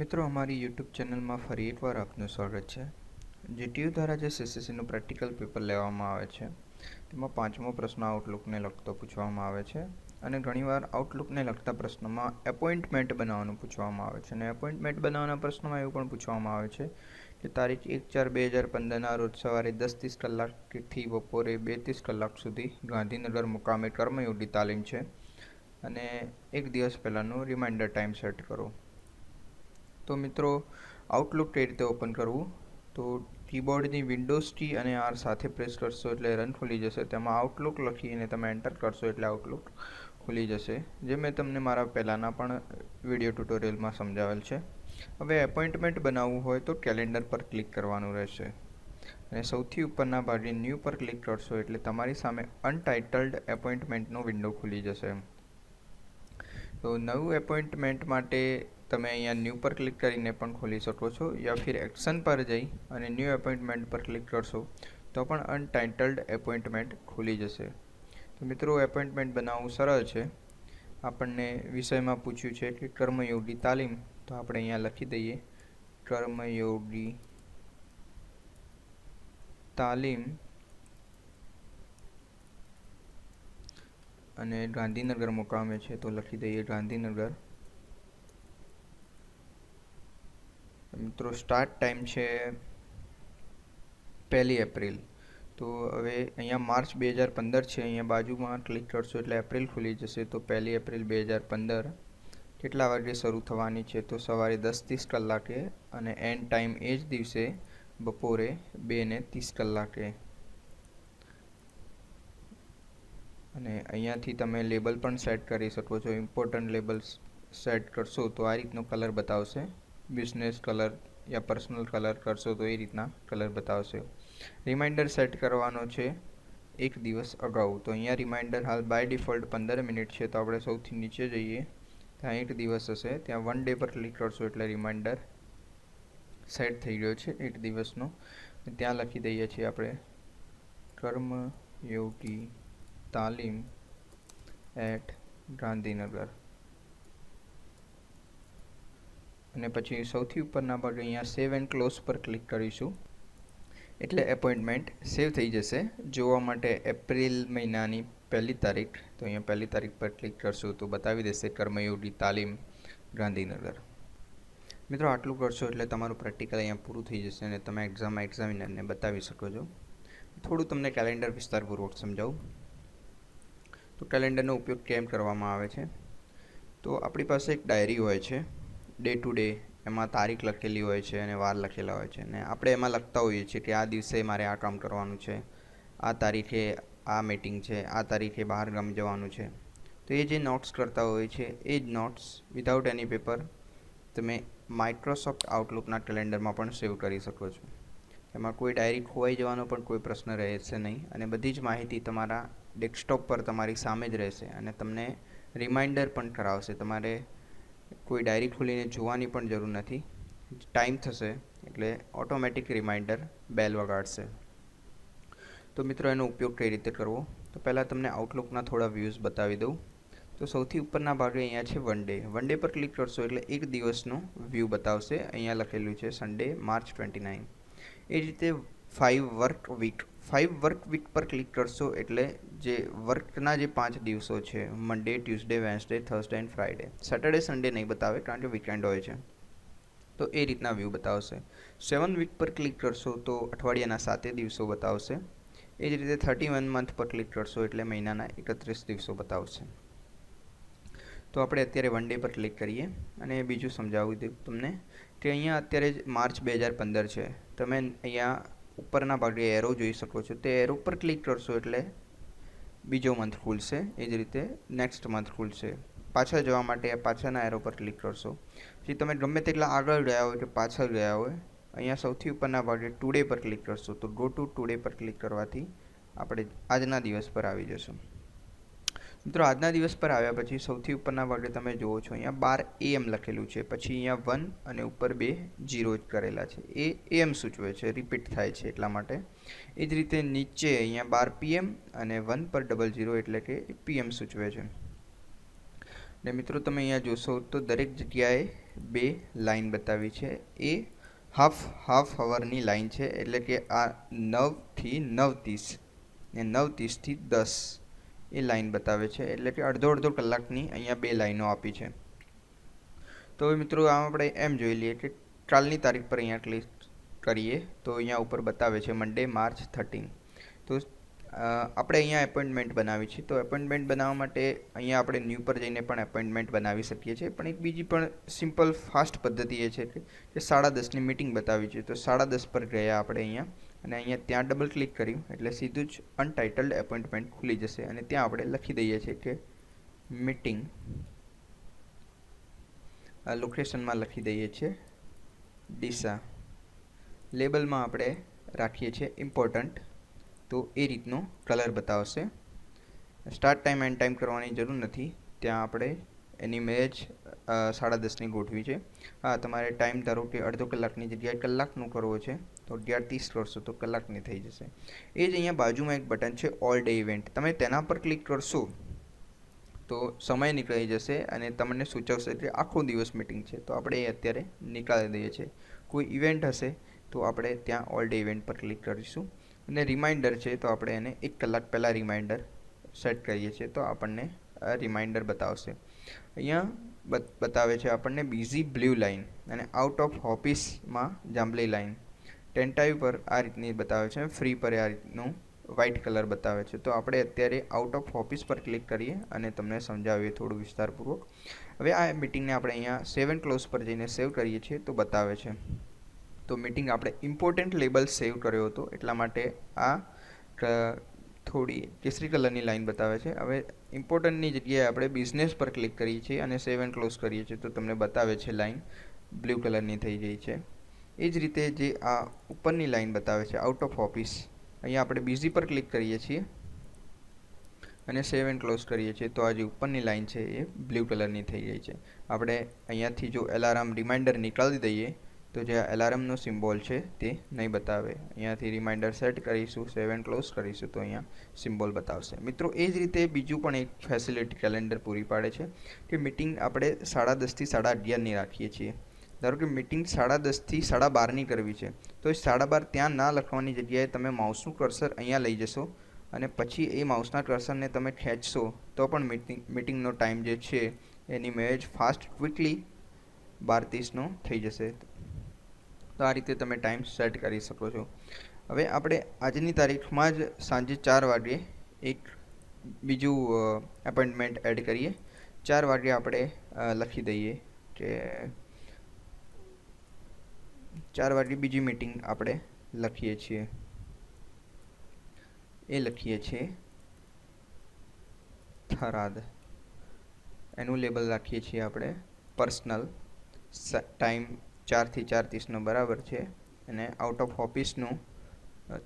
મિત્રો અમારી યુટ્યુબ ચેનલમાં ફરી એકવાર આપનું સ્વાગત છે। જીટીયુ દ્વારા જે સીસીસીનું પ્રેક્ટિકલ પેપર લેવામાં આવે છે તેમાં 5મો પ્રશ્ન આઉટલુકને લગતો પૂછવામાં આવે છે અને ઘણીવાર આઉટલુકને લગતા પ્રશ્નોમાં એપોઇન્ટમેન્ટ બનાવવાનું પૂછવામાં આવે છે અને એપોઇન્ટમેન્ટ બનાવવાના પ્રશ્નમાં એવું પણ પૂછવામાં આવે છે કે તારીખ 1/4/2015ના રોજ સવારે 10:30 કલાકથી બપોરે 2:30 કલાક સુધી ગાંધીનગર મુકામે કર્મયોગી તાલીમ છે અને એક દિવસ પહેલાંનો રિમાઇન્ડર ટાઈમ સેટ કરો। તો મિત્રો આઉટલુક કઈ રીતે ઓપન કરવું, તો કીબોર્ડની વિન્ડોઝ કી અને આર સાથે પ્રેસ કરશો એટલે રન ખુલી જશે। તેમાં આઉટલુક લખીને તમે એન્ટર કરશો એટલે આઉટલુક ખુલી જશે, જે મેં તમને મારા પહેલાંના પણ વિડીયો ટ્યુટોરિયલમાં સમજાવેલ છે। હવે એપોઇન્ટમેન્ટ બનાવવું હોય તો કેલેન્ડર પર ક્લિક કરવાનું રહેશે અને સૌથી ઉપરના ભાગે ન્યૂ પર ક્લિક કરશો એટલે તમારી સામે અનટાઇટલ્ડ એપોઇન્ટમેન્ટનો વિન્ડો ખુલી જશે। તો નવું એપોઇન્ટમેન્ટ માટે તમે અહીંયા ન્યૂ પર ક્લિક કરીને પણ ખોલી શકો છો યા ફિર એક્શન પર જઈ અને ન્યૂ એપોઇન્ટમેન્ટ પર ક્લિક કરશો તો પણ અનટાઇટલ્ડ એપોઇન્ટમેન્ટ ખુલી જશે। તો મિત્રો એપોઇન્ટમેન્ટ બનાવવું સરળ છે। આપણને વિષયમાં પૂછ્યું છે કે કર્મયોગી તાલીમ, તો આપણે અહીંયા લખી દઈએ કર્મયોગી તાલીમ અને ગાંધીનગર મુકામે છે તો લખી દઈએ ગાંધીનગર। મિત્રો સ્ટાર્ટ ટાઈમ છે 1 એપ્રિલ, તો હવે અહીંયા માર્ચ 2015 છે, અહીંયા બાજુમાં ક્લિક કરશો એટલે એપ્રિલ ખુલી જશે। તો 1 એપ્રિલ 2015 કેટલા વાગે શરૂ થવાની છે, તો સવારે 10:30 કલાકે અને એન્ડ ટાઈમ એ જ દિવસે બપોરે 2:30 કલાકે। અને અહીંયાથી તમે લેબલ પણ સેટ કરી શકો છો। ઇમ્પોર્ટન્ટ લેબલ સેટ કરશો તો આ રીતનો કલર બતાવશે, બિઝનેસ કલર યા પર્સનલ કલર કરશો તો એ રીતના કલર બતાવશે। રિમાઇન્ડર સેટ કરવાનો છે એક દિવસ અગાઉ, તો અહીંયા રિમાઇન્ડર હાલ બાય ડિફોલ્ટ 15 મિનિટ છે, તો આપણે સૌથી નીચે જઈએ ત્યાં એક દિવસ હશે, ત્યાં 1 ડે પર ક્લિક કરશો એટલે રિમાઇન્ડર સેટ થઈ ગયો છે એક દિવસનો। ત્યાં લખી દઈએ છીએ આપણે કર્મયોગી તાલીમ એટ ગાંધીનગર અને પછી સૌથી ઉપરના ભાગે અહીંયા સેવ એન્ડ ક્લોઝ પર ક્લિક કરીશું એટલે એપોઇન્ટમેન્ટ સેવ થઈ જશે। જોવા માટે એપ્રિલ મહિનાની 1 તારીખ, તો અહીંયા 1 તારીખ પર ક્લિક કરશું તો બતાવી દેશે કર્મયોગી તાલીમ ગાંધીનગર। મિત્રો આટલું કરશો એટલે તમારું પ્રેક્ટિકલ અહીંયા પૂરું થઈ જશે અને તમે એક્ઝામિનરને બતાવી શકો છો। થોડું તમને કેલેન્ડર વિસ્તારપૂર્વક સમજાવું તો કેલેન્ડરનો ઉપયોગ કેમ કરવામાં આવે છે, તો આપણી પાસે એક ડાયરી હોય છે ડે ટુ ડે, એમાં તારીખ લખેલી હોય છે અને વાર લખેલા હોય છે અને આપણે એમાં લખતા હોઈએ છીએ કે આ દિવસે મારે આ કામ કરવાનું છે, આ તારીખે આ મીટિંગ છે, આ તારીખે બહાર ગામ જવાનું છે। તો એ જે નોટ્સ કરતા હોય છે એ જ નોટ્સ વિધાઉટ એની પેપર તમે માઇક્રોસોફ્ટ આઉટલુકના કેલેન્ડરમાં પણ સેવ કરી શકો છો। એમાં કોઈ ડાયરી ખોવાઈ જવાનો પણ કોઈ પ્રશ્ન રહેશે નહીં અને બધી જ માહિતી તમારા ડેસ્કટોપ પર તમારી સામે જ રહેશે અને તમને રિમાઇન્ડર પણ કરાવશે। તમારે કોઈ ડાયરી ખોલીને જોવાની પણ જરૂર નથી, ટાઈમ થશે એટલે ઓટોમેટિક રિમાઇન્ડર બેલ વગાડશે। તો મિત્રો એનો ઉપયોગ કઈ રીતે કરવો, તો પહેલાં તમને આઉટલુકના થોડા વ્યૂઝ બતાવી દઉં। તો સૌથી ઉપરના ભાગે અહીંયા છે 1 ડે, 1 ડે પર ક્લિક કરશો એટલે એક દિવસનો વ્યૂ બતાવશે। અહીંયા લખેલું છે સન્ડે માર્ચ 29। એ રીતે 5 વર્ક વીક પર ક્લિક કરશો એટલે જે વર્કના જે 5 દિવસો છે Monday, Tuesday, Wednesday, Thursday and Friday, Saturday Sunday નહીં બતાવે કારણ કે વીકેન્ડ હોય છે, તો એ રીતના વ્યૂ બતાવશે। 7 વીક પર ક્લિક કરશો તો અઠવાડિયાના 7 દિવસો બતાવશે। એ જ રીતે 31 મંથ પર ક્લિક કરશો એટલે મહિનાના 31 દિવસો બતાવશે। તો આપણે અત્યારે 1 ડે પર ક્લિક કરીએ અને બીજું સમજાવી દઉં તમને કે અહીંયા અત્યારે માર્ચ 2015 છે, તમે અહીંયા ઉપરના ભાગે એરો જોઈ શકો છો, તે એરો પર ક્લિક કરશો એટલે બીજો મંથ ખુલશે, એ જ રીતે નેક્સ્ટ મંથ ખુલશે। પાછળ જવા માટે પાછળના એરો પર ક્લિક કરશો, પછી તમે ગમે તેટલા આગળ ગયા હોય કે પાછળ ગયા હોય અહીંયા સૌથી ઉપરના ભાગે ટુડે પર ક્લિક કરશો તો ગો ટુ ટુડે પર ક્લિક કરવાથી આપણે આજના દિવસ પર આવી જશું। મિત્રો આજના દિવસ પર આવ્યા પછી સૌથી ઉપરના ભાગે તમે જુઓ છો અહીંયા 12 AM લખેલું છે, પછી અહીંયા 1 અને ઉપર 2 0 જ કરેલા છે, એ AM સૂચવે છે, રિપીટ થાય છે એટલા માટે। એ જ રીતે નીચે અહીંયા 12 PM અને 1 પર 00 એટલે કે PM સૂચવે છે। ને મિત્રો તમે અહીંયા જોશો તો દરેક જગ્યાએ 2 લાઈન બતાવી છે. એ હાફ અવરની લાઈન છે, એટલે કે આ 9 થી 9:30 ને 9:30 થી 10 એ લાઈન બતાવે છે, એટલે કે અડધો કલાકની અહીંયા 2 લાઈનો આપી છે. તો હવે મિત્રો આમ આપણે એમ જોઈ લઈએ કે કાલની તારીખ પર અહીંયા ક્લિક કરીએ તો અહીંયા ઉપર બતાવે છે મંડે માર્ચ 13. તો આપણે અહીંયા એપોઇન્ટમેન્ટ બનાવી છે. તો એપોઇન્ટમેન્ટ બનાવવા માટે અહીંયા આપણે ન્યૂ પર જઈને પણ એપોઇન્ટમેન્ટ બનાવી શકીએ છીએ. પણ એક બીજી પણ સિમ્પલ ફાસ્ટ પદ્ધતિ એ છે કે 10:30ની મિટિંગ બતાવી છે. તો 10:30 પર ગયા આપણે અહીંયા, અને અહીંયા ત્યાં ડબલ ક્લિક કર્યું એટલે સીધું જ અનટાઇટલ્ડ એપોઇન્ટમેન્ટ ખુલી જશે. અને ત્યાં આપણે લખી દઈએ છીએ કે મીટિંગ, લોકેશનમાં લખી દઈએ છીએ ડીસા, લેબલમાં આપણે રાખીએ છીએ ઇમ્પોર્ટન્ટ. તો એ રીતનો કલર બતાવશે. સ્ટાર્ટ ટાઈમ એન્ડ ટાઈમ કરવાની જરૂર નથી, ત્યાં આપણે એની મેચ 10:30ની ગોઠવી છે. હા, તમારે ટાઈમ ધારો કે અડધો કલાકની જગ્યાએ કલાકનું કરવો છે તો 11:30 કરશો તો કલાકની થઈ જશે. એ જ અહીંયા બાજુમાં એક બટન છે ઓલ ડે ઇવેન્ટ, તમે તેના પર ક્લિક કરશો તો સમય નીકળી જશે અને તમને સૂચવશે કે આખો દિવસ મિટિંગ છે. તો આપણે એ અત્યારે નીકાળી દઈએ છીએ. કોઈ ઇવેન્ટ હશે તો આપણે ત્યાં ઓલ ડે ઇવેન્ટ પર ક્લિક કરીશું. અને રિમાઇન્ડર છે તો આપણે એને 1 કલાક પહેલાં રિમાઇન્ડર સેટ કરીએ છીએ તો આપણને રિમાઇન્ડર બતાવશે. અહીંયા બતાવે છે આપણને બીઝી બ્લુ લાઇન અને આઉટ ઓફ ઓફિસમાં જાંબલી લાઇન. ટેન્ટાઇવ પર આ રીતની બતાવે છે, ફ્રી પર આ રીતનું વ્હાઇટ કલર બતાવે છે. તો આપણે અત્યારે આઉટ ઓફ ઓફિસ પર ક્લિક કરીએ અને તમને સમજાવીએ થોડું વિસ્તારપૂર્વક. હવે આ મિટિંગને આપણે અહીંયા સેવ એન્ડ ક્લોઝ પર જઈને સેવ કરીએ છીએ તો બતાવે છે. તો મિટિંગ આપણે ઇમ્પોર્ટન્ટ લેબલ સેવ કર્યો હતો એટલા માટે આ થોડી કેસરી કલરની લાઈન બતાવે છે. હવે ઇમ્પોર્ટન્ટની જગ્યાએ આપણે બિઝનેસ પર ક્લિક કરીએ છીએ અને સેવ એન્ડ ક્લોઝ કરીએ છીએ તો તમને બતાવે છે લાઈન બ્લુ કલરની થઈ ગઈ છે. એ જ રીતે જે આ ઉપરની લાઈન બતાવે છે આઉટ ઓફ ઓફિસ, અહીંયા આપણે બીઝી પર ક્લિક કરીએ છીએ અને સેવ એન્ડ ક્લોઝ કરીએ છીએ તો આ જે ઉપરની લાઈન છે એ બ્લુ કલરની થઈ ગઈ છે. આપણે અહીંયાથી જો એલાર્મ રિમાઇન્ડર નીકાળી દઈએ તો જે એલાર્મનો સિમ્બોલ છે તે નહીં બતાવે. અહીંયાથી રિમાઇન્ડર સેટ કરીશું, સેવ એન્ડ ક્લોઝ કરીશું તો અહીંયા સિમ્બોલ બતાવશે. મિત્રો એ જ રીતે બીજું પણ એક ફેસિલિટી કેલેન્ડર પૂરી પાડે છે કે મિટિંગ આપણે 10:30 થી 11:30ની રાખીએ છીએ. ધારો કે મિટિંગ 10:30 થી 12:30ની કરવી છે તો 12:30 ત્યાં ના લખવાની જગ્યાએ તમે માઉસનું કર્સર અહીંયા લઈ જશો અને પછી એ માઉસના કર્સરને તમે ખેંચશો તો પણ મિટિંગનો ટાઈમ જે છે એની મેચ ફાસ્ટ ક્વિકલી 12:30નો થઈ જશે. તો આ રીતે તમે ટાઈમ સેટ કરી શકો છો. હવે આપણે આજની તારીખમાં જ સાંજે 4 વાગ્યે એક બીજું એપોઇન્ટમેન્ટ એડ કરીએ. 4 વાગ્યે આપણે લખી દઈએ કે 4 વાગ્યે બીજી મિટિંગ આપણે લખીએ છીએ. એ લખીએ છીએ થરાદ, એનું લેબલ રાખીએ છીએ આપણે પર્સનલ. ટાઈમ 4 થી 4:30નો બરાબર છે અને આઉટ ઓફ ઓફિસનું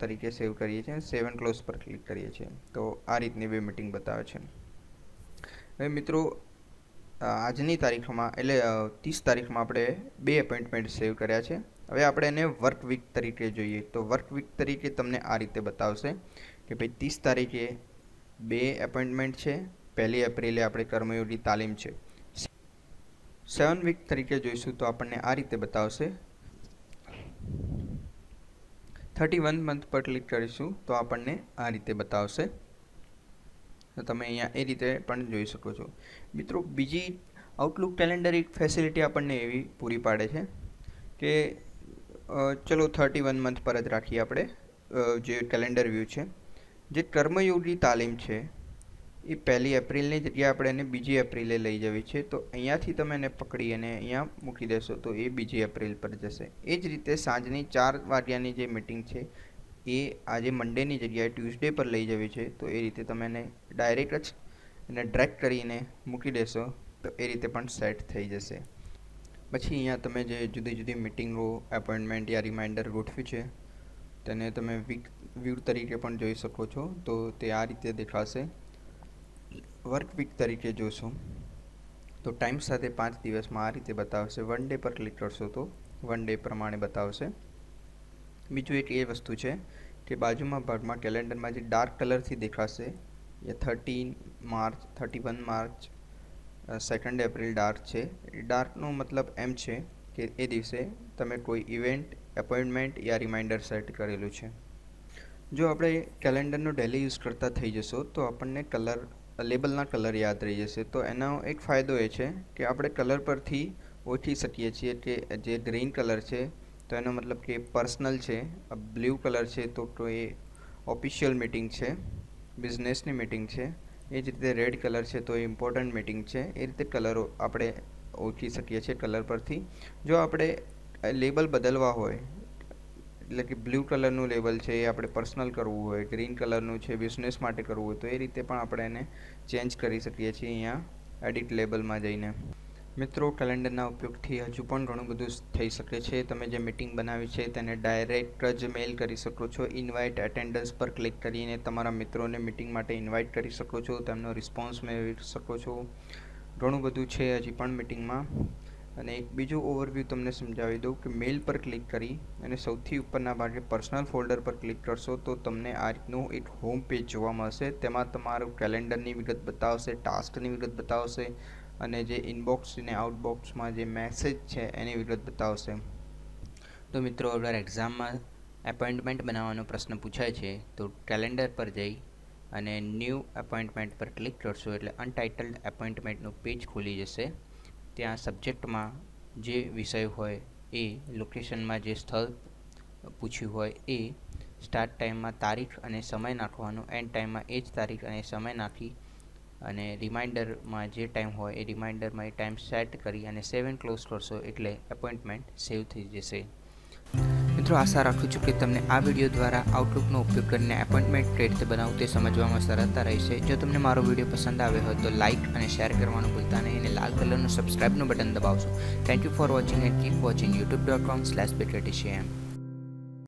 તરીકે સેવ કરીએ છીએ. સેવ એન્ડ ક્લોઝ પર ક્લિક કરીએ છીએ તો આ રીતની 2 મિટિંગ બતાવે છે. હવે મિત્રો આજની તારીખમાં એટલે 30 તારીખમાં આપણે 2 એપોઇન્ટમેન્ટ સેવ કર્યા છે. હવે આપણે એને વર્ક વીક તરીકે જોઈએ તો વર્ક વીક તરીકે તમને આ રીતે બતાવશે કે ભાઈ 30 તારીખે 2 એપોઇન્ટમેન્ટ છે. 1 એપ્રિલે આપણે કર્મયોગી તાલીમ છે. 7 વીક તરીકે જોઈશું તો આપણને આ રીતે બતાવશે. 31 મંથ પર ક્લિક કરીશું તો આપણને આ રીતે બતાવશે. તો તમે અહીંયા એ રીતે પણ જોઈ શકો છો. મિત્રો બીજી આઉટલુક કેલેન્ડર એક ફેસિલિટી આપણને એવી પૂરી પાડે છે કે ચલો 31 મંથ પર જ રાખીએ આપણે જે કેલેન્ડર વ્યૂ છે. જે કર્મયોગી તાલીમ છે એ 1 એપ્રિલની જગ્યાએ આપણે એને 2 એપ્રિલે લઈ જવી છે. તો અહીંયાથી તમે એને પકડી અને અહીંયા મૂકી દેશો તો એ 2 એપ્રિલ પર જશે. એ જ રીતે સાંજની 4 વાગ્યાની જે મિટિંગ છે એ આજે મંડેની જગ્યાએ ટ્યુઝડે પર લઈ જવી છે. તો એ રીતે તમે એને ડાયરેક્ટ જ એને ડ્રેગ કરીને મૂકી દેશો તો એ રીતે પણ સેટ થઈ જશે. પછી અહીંયા તમે જે જુદી જુદી મિટિંગો, એપોઇન્ટમેન્ટ યા રિમાઇન્ડર ગોઠવ્યું છે તેને તમે વીક વ્યૂ તરીકે પણ જોઈ શકો છો. તો તે આ રીતે દેખાશે. વર્ક વીક તરીકે જોશો તો ટાઈમ સાથે 5 દિવસમાં આ રીતે બતાવશે. 1 ડે પર ક્લિક કરશો તો 1 ડે પ્રમાણે બતાવશે. બીજું એક એ વસ્તુ છે કે બાજુમાં ભાગમાં કેલેન્ડરમાં જે ડાર્ક કલરથી દેખાશે એ 30 માર્ચ, 31 માર્ચ, 2 એપ્રિલ ડાર્ક છે. ડાર્કનો મતલબ એમ છે કે એ દિવસે તમે કોઈ ઇવેન્ટ, એપોઇન્ટમેન્ટ યા રિમાઇન્ડર સેટ કરેલું છે. જો આપણે કેલેન્ડરનો ડેલી યુઝ કરતા થઈ જશો તો આપણને લેબલના કલર યાદ રહી જશે. તો એનો એક ફાયદો એ છે કે આપણે કલર પરથી ઓળખી શકીએ છીએ કે જે ગ્રીન કલર છે તો એનો મતલબ કે પર્સનલ છે, બ્લુ કલર છે તો એ ઓફિશિયલ મીટિંગ છે, બિઝનેસની મીટિંગ છે, એ જ રીતે રેડ કલર છે તો એ ઇમ્પોર્ટન્ટ મીટિંગ છે. એ રીતે કલરો આપણે ઓળખી શકીએ છીએ કલર પરથી. જો આપણે લેબલ બદલવા હોય, એટલે કે બ્લુ કલરનું લેબલ છે એ આપણે પર્સનલ કરવું હોય, ગ્રીન કલરનું છે બિઝનેસ માટે કરવું હોય, તો એ રીતે પણ આપણે એને ચેન્જ કરી શકીએ છીએ અહીંયા એડિટ લેબલમાં જઈને. મિત્રો, કેલેન્ડરના ઉપયોગથી હજુ પણ ઘણું બધું થઈ શકે છે. તમે જે મીટિંગ બનાવી છે તેને ડાયરેક્ટ જ મેલ કરી શકો છો. ઇન્વાઇટ એટેન્ડન્સ પર ક્લિક કરીને તમારા મિત્રોને મીટિંગ માટે ઇન્વાઇટ કરી શકો છો, તેમનો રિસ્પોન્સ મેળવી શકો છો. ઘણું બધું છે હજી પણ મીટિંગમાં. અને એક બીજું ઓવરવ્યૂ તમને સમજાવી દઉં કે મેલ પર ક્લિક કરી અને સૌથી ઉપરના ભાગે પર્સનલ ફોલ્ડર પર ક્લિક કરશો તો તમને આ રીતનું એક હોમ પેજ જોવા મળશે. તેમાં તમારું કેલેન્ડરની વિગત બતાવશે, ટાસ્કની વિગત બતાવશે અને જે ઇનબોક્સ અને આઉટબોક્સમાં જે મેસેજ છે એની વિગત બતાવશે. તો મિત્રો, અગર એક્ઝામમાં એપોઇન્ટમેન્ટ બનાવવાનો પ્રશ્ન પૂછાય છે તો કેલેન્ડર પર જઈ અને ન્યૂ એપોઇન્ટમેન્ટ પર ક્લિક કરશો એટલે અનટાઇટલ્ડ એપોઇન્ટમેન્ટનું પેજ ખુલી જશે. ત્યાં સબ્જેક્ટમાં જે વિષય હોય એ, લોકેશનમાં જે સ્થળ પૂછ્યું હોય એ, સ્ટાર્ટ ટાઈમમાં તારીખ અને સમય નાખવાનો, એન્ડ ટાઈમમાં એ જ તારીખ અને સમય નાખી અને રિમાઇન્ડરમાં જે ટાઈમ હોય એ રિમાઇન્ડરમાં એ ટાઈમ સેટ કરી અને સેવ એન્ડ ક્લોઝ કરશો એટલે એપોઇન્ટમેન્ટ સેવ થઈ જશે. મિત્રો, આશા રાખું છું કે તમને આ વિડીયો દ્વારા આઉટલુકનો ઉપયોગ કરીને એપોઇન્ટમેન્ટ કઈ રીતે બનાવવું તે સમજવામાં સરળતા રહેશે. જો તમને મારો વિડીયો પસંદ આવ્યો હોય તો લાઇક અને શેર કરવાનું ભૂલતા નહીં અને લાલ કલરનું સબસ્ક્રાઇબનું બટન દબાવશો. Thank you for watching and keep watching youtube.com/bettertcm.